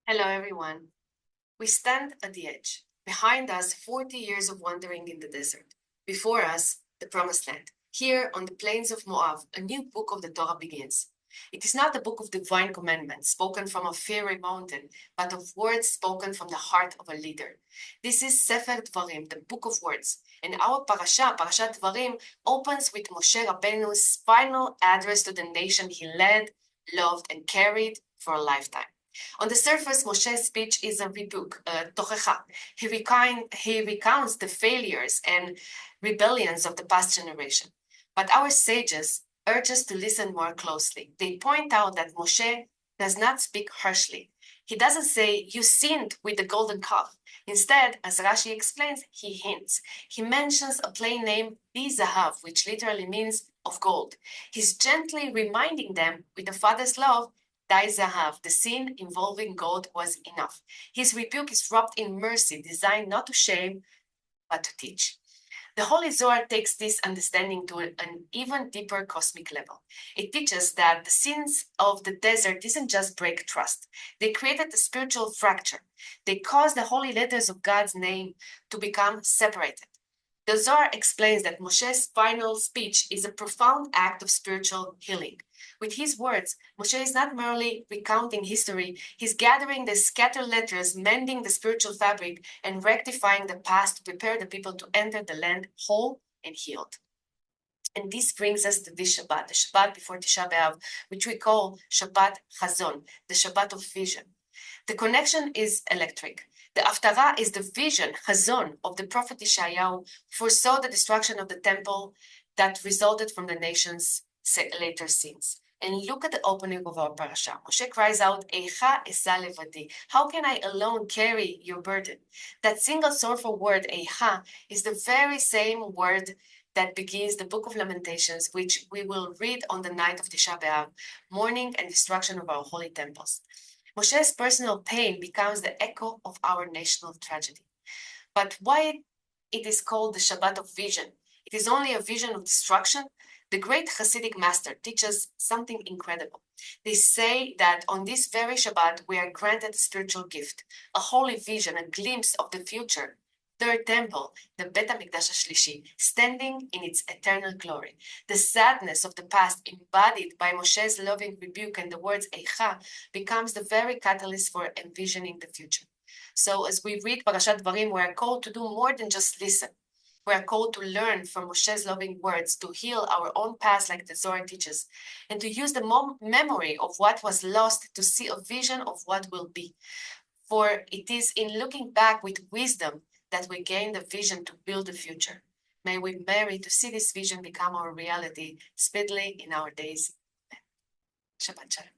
Hello, everyone. We stand at the edge. Behind us, 40 years of wandering in the desert. Before us, the promised land. Here, on the plains of Moab, a new book of the Torah begins. It is not a book of divine commandments spoken from a fiery mountain, but of words spoken from the heart of a leader. This is Sefer Dvarim, the book of words. And our Parashat Dvarim, opens with Moshe Rabbeinu's final address to the nation he led, loved, and carried for a lifetime. On the surface, Moshe's speech is a rebuke, a tochecha. He recounts the failures and rebellions of the past generation. But our sages urge us to listen more closely. They point out that Moshe does not speak harshly. He doesn't say, "You sinned with the golden calf." Instead, as Rashi explains, he hints. He mentions a plain name, Zahav, which literally means of gold. He's gently reminding them, with the Father's love, Zahav, the sin involving gold, was enough. His rebuke is wrapped in mercy, designed not to shame, but to teach. The Holy Zohar takes this understanding to an even deeper cosmic level. It teaches that the sins of the desert didn't just break trust. They created a spiritual fracture. They caused the holy letters of God's name to become separated. The Zohar explains that Moshe's final speech is a profound act of spiritual healing. With his words, Moshe is not merely recounting history, he's gathering the scattered letters, mending the spiritual fabric, and rectifying the past to prepare the people to enter the land whole and healed. And this brings us to this Shabbat, the Shabbat before Tisha B'Av, which we call Shabbat Chazon, the Shabbat of vision. The connection is electric. The Haftarah is the vision, Chazon, of the prophet Yeshayahu, foresaw the destruction of the temple that resulted from the nation's later sins. And look at the opening of our parasha. Moshe cries out, Eicha esa levadi. How can I alone carry your burden? That single sorrowful word, Eicha, is the very same word that begins the book of Lamentations, which we will read on the night of Tisha B'Av, mourning and destruction of our holy temples. Moshe's personal pain becomes the echo of our national tragedy. But why it is called the Shabbat of vision? It is only a vision of destruction. The great Hasidic master teaches something incredible. They say that on this very Shabbat, we are granted a spiritual gift, a holy vision, a glimpse of the future. Third temple, the Bet HaMikdash HaShlishi, standing in its eternal glory. The sadness of the past, embodied by Moshe's loving rebuke and the words Eicha, becomes the very catalyst for envisioning the future. So as we read Parashat Dvarim, we are called to do more than just listen. We are called to learn from Moshe's loving words, to heal our own past like the Zohar teaches, and to use the memory of what was lost to see a vision of what will be. For it is in looking back with wisdom that we gain the vision to build the future. May we marry to see this vision become our reality speedily in our days. Shabbat Shalom.